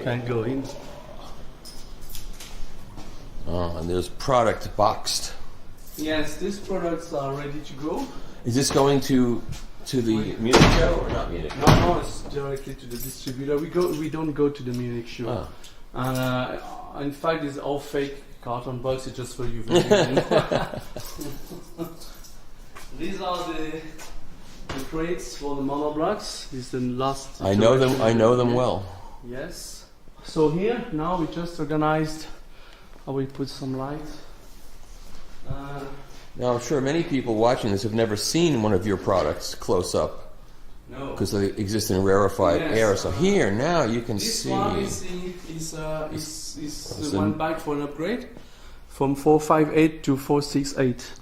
can go in. Oh, and there's product boxed. Yes, these products are ready to go. Is this going to the Munich show or not Munich? No, it's directly to the distributor. We don't go to the Munich show. Oh. And in fact, it's all fake carton box. It's just for you. These are the crates for the monoblocks. This is the last. I know them well. Yes. So here now we just organized. I will put some light. Now I'm sure many people watching this have never seen one of your products close up. No. Because they exist in rarefied air. So here now you can this see. This one is the one bike for an upgrade from 458 to 468.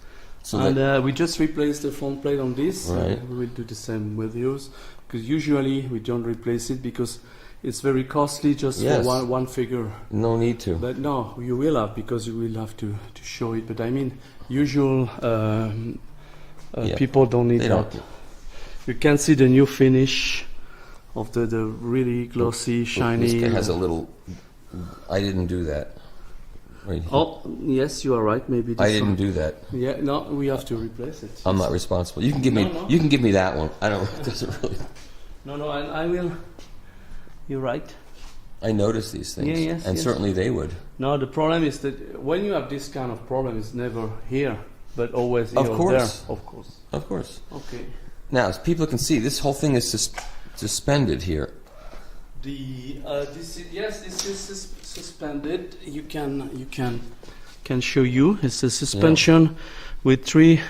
So and we just replaced the front plate on this. Right. We will do the same with yours because usually we don't replace it because it's very costly just for one figure. No need to. But no, you will have because you will have to show it. But I mean, usual people don't need that. You can see the new finish of the really glossy, shiny. This has a little. I didn't do that. Right. Oh yes, you are right. Maybe this I didn't do that. Yeah, no, we have to replace it. I'm not responsible. You can give me. No. You can give me that one. I don't. It doesn't really. No, I will. You're right. I notice these things, yes, and certainly they would. No, the problem is that when you have this kind of problem, it's never here, but always here of course. there. Of course. Of course. Okay. Now, as people can see, this whole thing is suspended here. This is suspended. You can show you. It's a suspension with three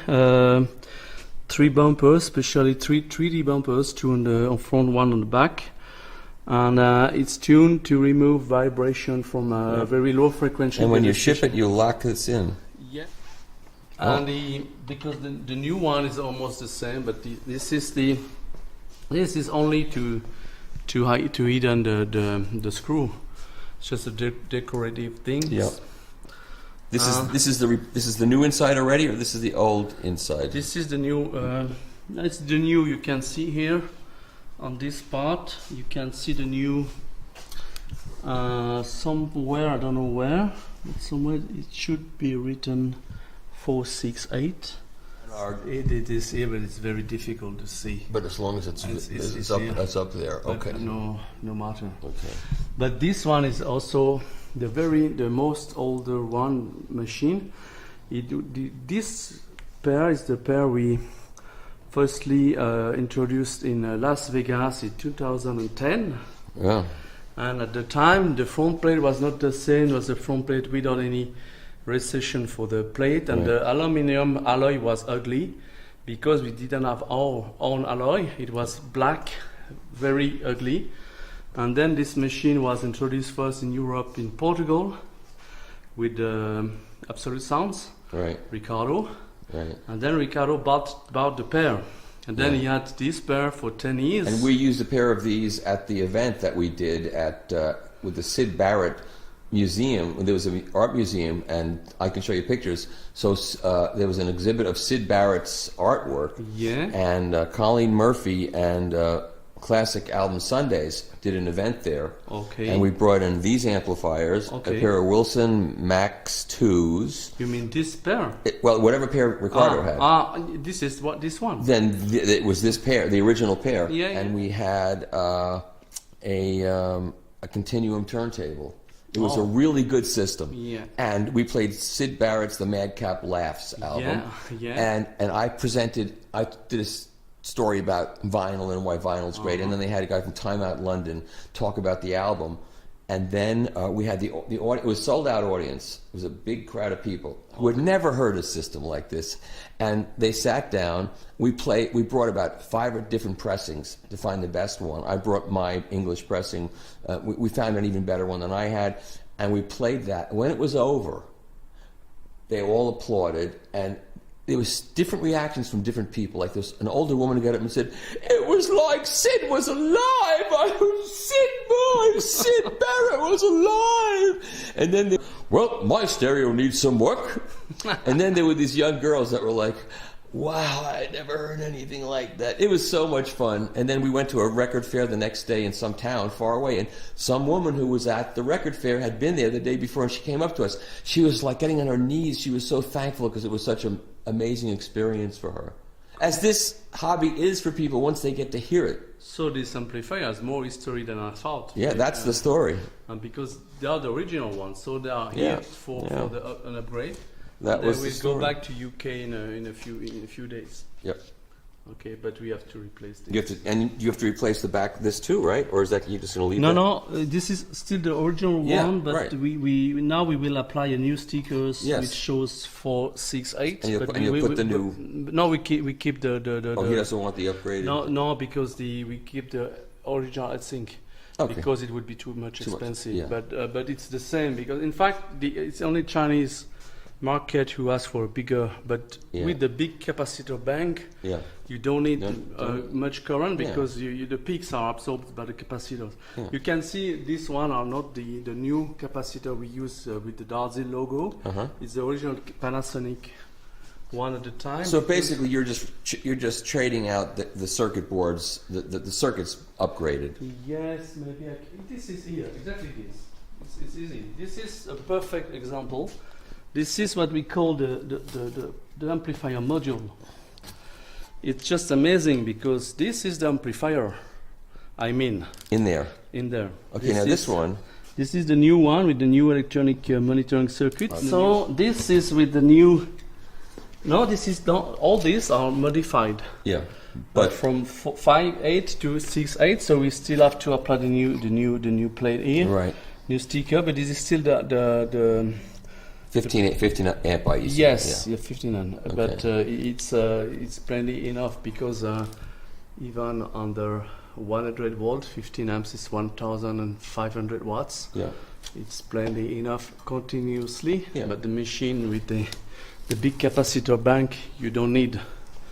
bumpers, especially three 3D bumpers, two on the front, one on the back. And it's tuned to remove vibration from a very low frequency. And when you ship it, you lock this in. Yeah. And because the new one is almost the same, but this is only to hidden the screw. It's just a decorative thing. Yeah. This is the new inside already, or this is the old inside? This is the new. It's the new. You can see here. On this part, you can see the new somewhere, I don't know where, but somewhere it should be written 468. It is here, but it's very difficult to see. But as long as it's up there, okay. No matter. Okay. But this one is also the most older one machine. This pair is the pair we firstly introduced in Las Vegas in 2010. Yeah. And at the time, the front plate was not the same. It was a front plate without any recession for the plate. And the aluminum alloy was ugly because we didn't have our own alloy. It was black, very ugly. And then this machine was introduced first in Europe, in Portugal, with Absolute Sounds, Ricardo. Right. And then Ricardo bought the pair. And then he had this pair for 10 years. And we used a pair of these at the event that we did at with the Sid Barrett Museum. There was an art museum, and I can show you pictures. So there was an exhibit of Sid Barrett's artwork. Yeah. And Colleen Murphy and Classic Album Sundays did an event there. Okay. And we brought in these amplifiers, a pair of Wilson Max 2s. You mean this pair? Well, whatever pair Ricardo had. This is what this one. Then it was this pair, the original pair. Yeah. And we had a continuum turntable. It was a really good system. Yeah. And we played Sid Barrett's The Madcap Laughs album. Yeah. And I did a story about vinyl and why vinyl's great, and then they had a guy from Time Out London talk about the album, and then we had the audience. It was sold out audience. It was a big crowd of people who had never heard a system like this, and they sat down. We brought about 5 different pressings to find the best one. I brought my English pressing. We found an even better one than I had, and we played that. When it was over, they all applauded, and there was different reactions from different people. Like there's an older woman who got up and said, "It was like Sid was alive. Sid Barrett was alive." And then, well, my stereo needs some work. And then there were these young girls that were like, wow, I never heard anything like that. It was so much fun. And then we went to a record fair the next day in some town far away, and some woman who was at the record fair had been there the day before, and she came up to us. She was like getting on her knees. She was so thankful because it was such an amazing experience for her. As this hobby is for people once they get to hear it. So this amplifier has more history than I thought. Yeah, that's the story. Because they are the original ones, so they are here for an upgrade. That was the we'll story. go back to UK in a few days. Yep. Okay, but we have to replace this. You have to replace the back of this too, right? Or is that you just going to leave it? No, this is still the original one, but right. we now we will apply a new stickers which shows 468. And you'll put the new. No, we keep the. Oh, he doesn't want the upgraded. No, because we keep the original, I think. Okay. Because it would be too much expensive. Yeah. But it's the same because in fact it's only Chinese market who ask for a bigger, but with the big capacitor bank, you don't need much current because the peaks are absorbed by the capacitors. Yeah. You can see this one are not the new capacitor we use with the Dartzeel logo. It's the original Panasonic one at the time. So basically, you're just trading out the circuit boards, the circuits upgraded. Yes, maybe this is here exactly this. It's easy. This is a perfect example. This is what we call the amplifier module. It's just amazing because this is the amplifier. I mean, in there. Okay, now this one. This is the new one with the new electronic monitoring circuit. So this is with the new. No, this is not. All these are modified. Yeah, but from 5.8 to 6.8. So we still have to apply the new plate here. Right. New sticker, but this is still the 15 amp IEC. Yes, 15 amp. Okay. But it's plenty enough because even under 100 volt, 15 amps is 1,500 watts. Yeah, it's plenty enough continuously. Yeah. But the machine with the big capacitor bank, you don't need.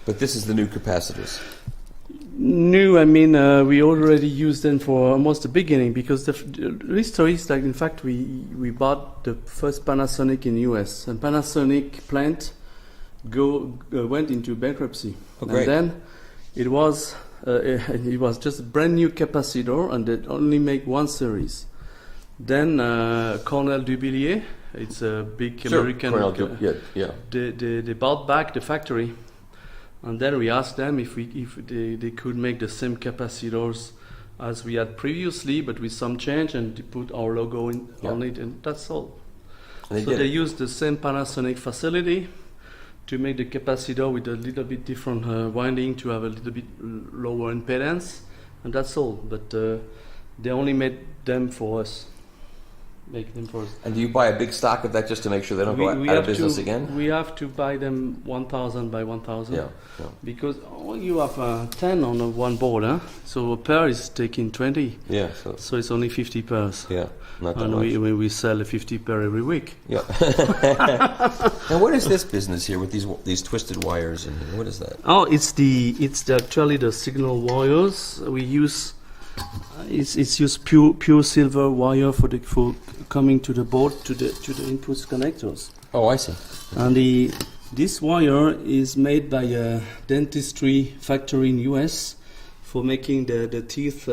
But this is the new capacitors. New, I mean, we already used them for almost the beginning because the history is like, in fact, we bought the first Panasonic in US, and Panasonic plant went into bankruptcy. Oh, and then it was just a brand new capacitor, and they only make one series. Then Cornell Dubilier, it's a big American. They bought back the factory. And then we asked them if they could make the same capacitors as we had previously, but with some change, and they put our logo on it, and that's all. And they used the same Panasonic facility to make the capacitor with a little bit different winding to have a little bit lower impedance, and that's all. But they only made them for us. And do you buy a big stock of that just to make sure they don't go out of business again? We have to buy them 1,000 by 1,000 because you have 10 on one board, huh? So a pair is taking 20. Yeah. So it's only 50 pairs. Yeah, not that and much. we sell a 50 pair every week. Yeah. Now, what is this business here with these twisted wires? And what is that? Oh, it's actually the signal wires we use. It's used pure silver wire for coming to the board to the input connectors. Oh, I see. And this wire is made by a dentistry factory in US for making the teeth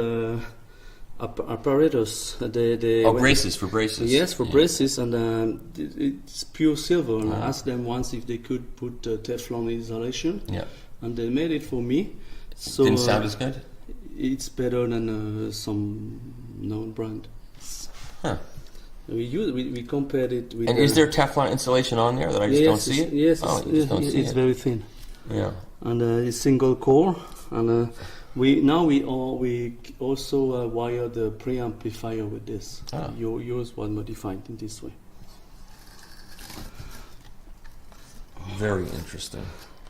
apparatus. Braces for braces. Yes, for braces, and it's pure silver. And I asked them once if they could put Teflon insulation. Yeah. And they made it for me. So didn't sound as good. It's better than some known brand. Huh. We compared it with. And is there Teflon insulation on there that I just don't see it? Yes, you just don't see it's it. very thin. Yeah. And it's single core, and we also wire the preamplifier with this. Yours was modified in this way. Very interesting.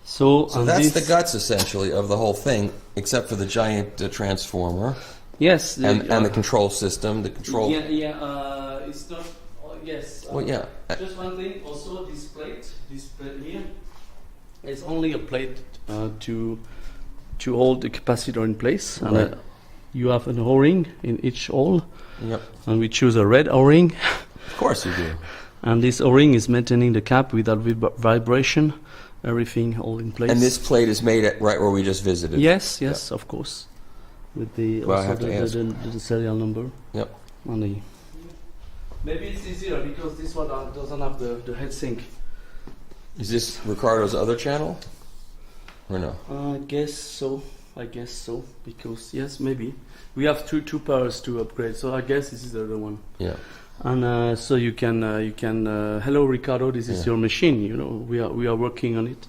So that's the guts, essentially, of the whole thing, except for the giant transformer. Yes. And the control system, the control... It's not... yes. Just one thing, also this plate here, is only a plate to hold the capacitor in place. Right. And you have an O-ring in each hole. Yep. And we choose a red O-ring. Of course you do. And this O-ring is maintaining the cap without vibration, everything all in place. And this plate is made at right where we just visited. Yes, of course. With the Well, I also have to the serial number. Yep. And the maybe it's easier because this one doesn't have the heatsink. Is this Ricardo's other channel? Or no? I guess so. Because yes, maybe we have two powers to upgrade. So I guess this is the other one. Yeah. And so you can hello Ricardo, this is your machine. You know, we are working on it.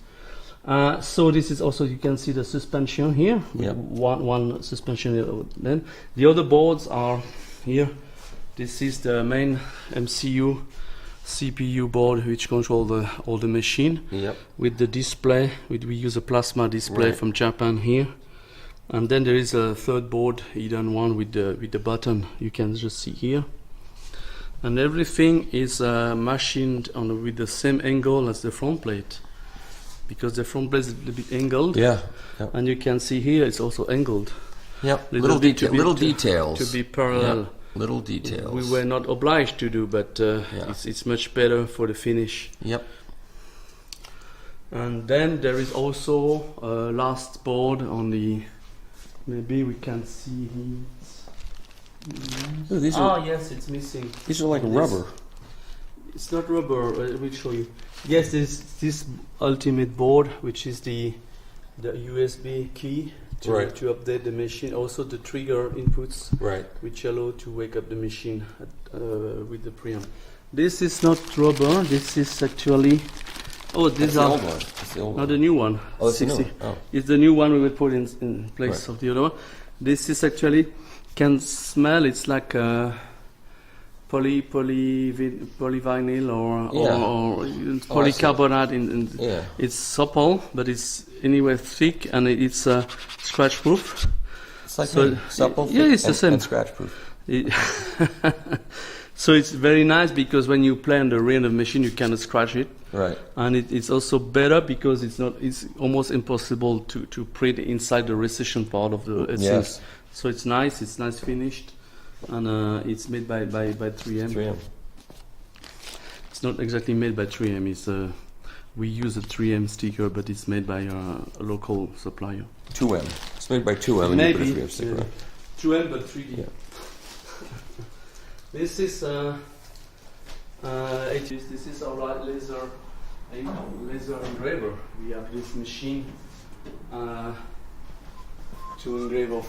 So this is also, you can see the suspension here. Yep. One suspension. Then the other boards are here. This is the main MCU, CPU board which control all the machine. Yep. With the display, we use a plasma display from Japan here. And then there is a third board, hidden one with the button. You can just see here. And everything is machined with the same angle as the front plate, because the front plate is a little bit angled. Yeah. Yep. And you can see here it's also angled. Yep. Little details. To be parallel. Yep. Little details. We were not obliged to do, but it's much better for the finish. Yep. And then there is also a last board on the. Maybe we can see it. Yes, it's missing. These are like rubber. It's not rubber. I will show you. Yes, there's this ultimate board, which is the USB key to update the machine. Also the trigger inputs, which allow to wake up the machine with the preamp. This is not rubber. This is actually. Oh, these That's are the old one. That's the old not one. the new one. Oh, it's the new one. Oh. It's the new one we will put in place of the other one. This is actually can smell. It's like polyvinyl or polycarbonate. It's supple, but it's anyway thick, and it's scratch proof. It's like supple. Yeah, it's the same. And scratch proof. So it's very nice because when you play on the rear of the machine, you cannot scratch it. Right. And it's also better because it's almost impossible to print inside the recession part of the heatsink. Yes. So it's nice finished, and it's made by 3M. 3M. It's not exactly made by 3M. It's we use a 3M sticker, but it's made by a local supplier. 2M. It's made by 2M. Maybe. And you put a 3M sticker on. 2M, but 3D. Yeah. This is this is our laser engraver. We have this machine to engrave of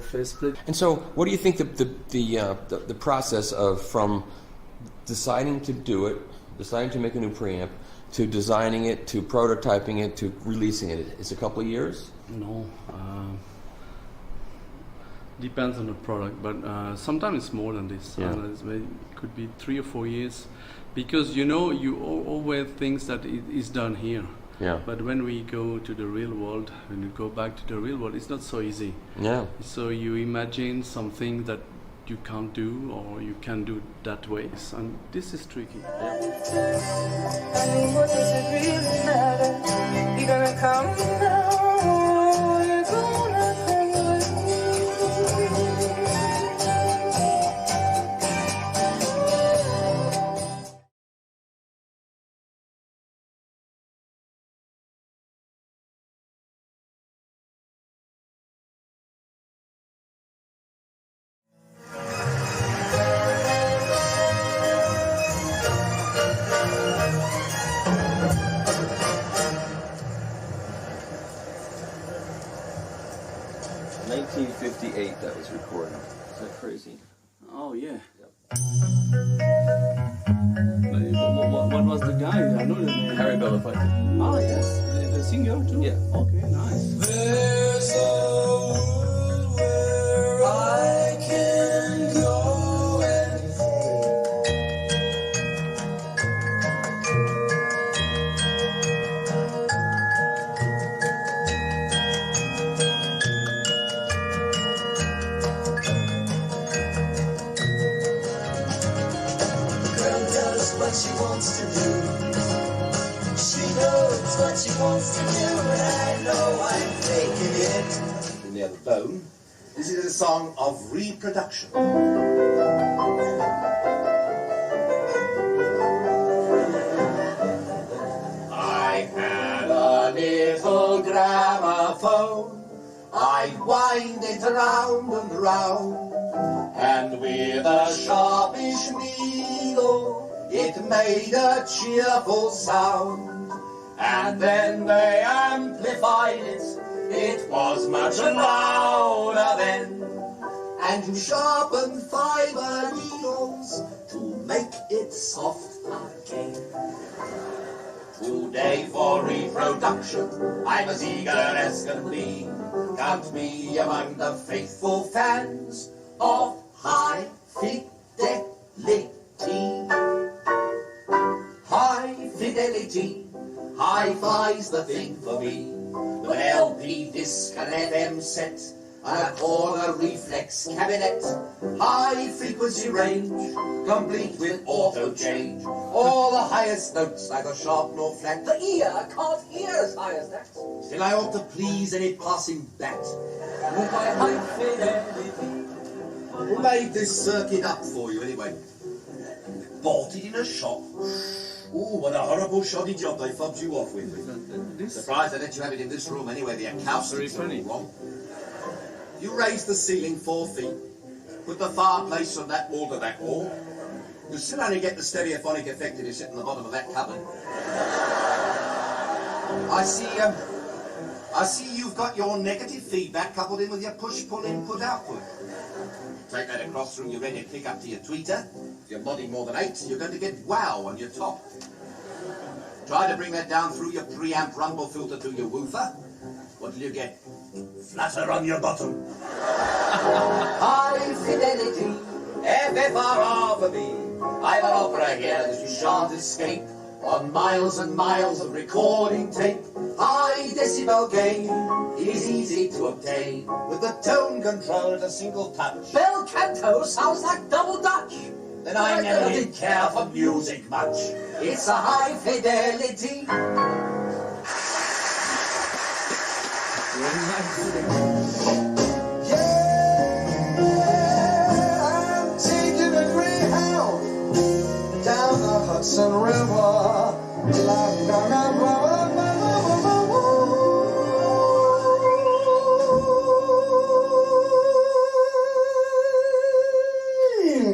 faceplate. And so, what do you think the process of from deciding to do it, deciding to make a new preamp, to designing it, to prototyping it, to releasing it? Is it a couple of years? No. Depends on the product, but sometimes it's more than this. Yeah. It could be 3 or 4 years, because you always think that it is done here. Yeah. But when we go to the real world, when you go back to the real world, it's not so easy. Yeah. So you imagine something that you can't do, or you can do that way, and this is tricky. What does it really matter? You're gonna come now, you're gonna come with me. 1958 that was recorded. Is that crazy? Oh yeah. What was the guy? I know the name. Harry Belafonte. Oh yes, the singer too. Yeah. Okay, nice. There's a world where I can go and what she wants to do. She knows what she wants to do, and I know I'm taking it. Near the bone. This is a song of reproduction. old gramophone. I'd wind it round and round, and with a sharpish needle it made a cheerful sound. And then they amplified it, it was much louder then. And you sharpened fiber needles to make it soft again. Today for reproduction, I'm as eager as can be. Count me among the faithful fans of high fidelity. High fidelity, hi-fi's the thing for me. With an LP disc, an FM set, and a corner reflex cabinet. High frequency range, complete with auto change. All the highest notes, neither sharp nor flat. The ear can't hear as high as that. Still I ought to please any passing bat with my high fidelity. Who made this circuit up for you anyway? Bought it in a shop. Ooh, what a horrible shoddy job they fobbed you off with. Surprised they let you have it in this room anyway. The acoustics are all wrong. You raise the ceiling 4 feet, put the fireplace from that wall to that wall. You still only get the stereophonic effect if you sit in the bottom of that cupboard. I see you've got your negative feedback coupled in with your push-pull input-output. Take that across through your radio pick-up to your tweeter. If you're modding more than 8, you're going to get wow on your top. Try to bring that down through your preamp rumble filter to your woofer. What'll you get? Flutter on your bottom. High fidelity, FFRR for me. I've an opera here that you shan't escape. On miles and miles of recording tape. High decibel gain is easy to obtain. With the tone control at a single touch. Bel canto sounds like double Dutch. Then I never did care for music much. It's a high fidelity. Yeah, I'm taking a Greyhound down the Hudson River.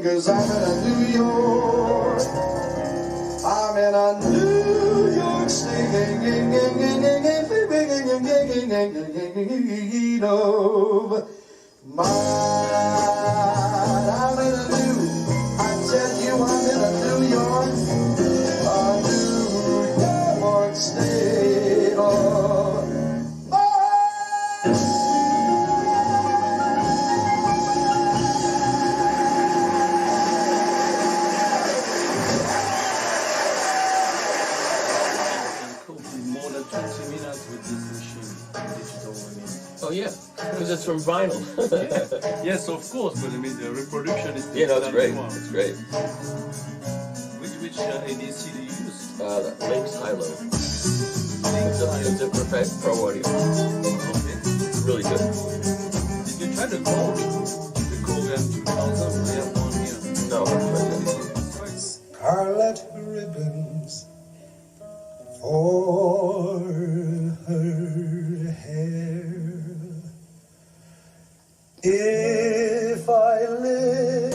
Cause I'm in a New York. I'm in a New York State. My, I'm in a new, I tell you I'm in a New York state of mind. More than 20 minutes with this machine, digital, I mean. Oh yeah, because it's from vinyl. Yes, of course, but I mean the reproduction is Yeah, no, it's great. one. It's great. Which ADC do you use? Lynx Hilo. It's a perfect pro audio. Okay. It's really good. Did you try the Korg? The Korg M2000? I have one here. No, I'm trying to. Scarlet ribbons for her hair. If I live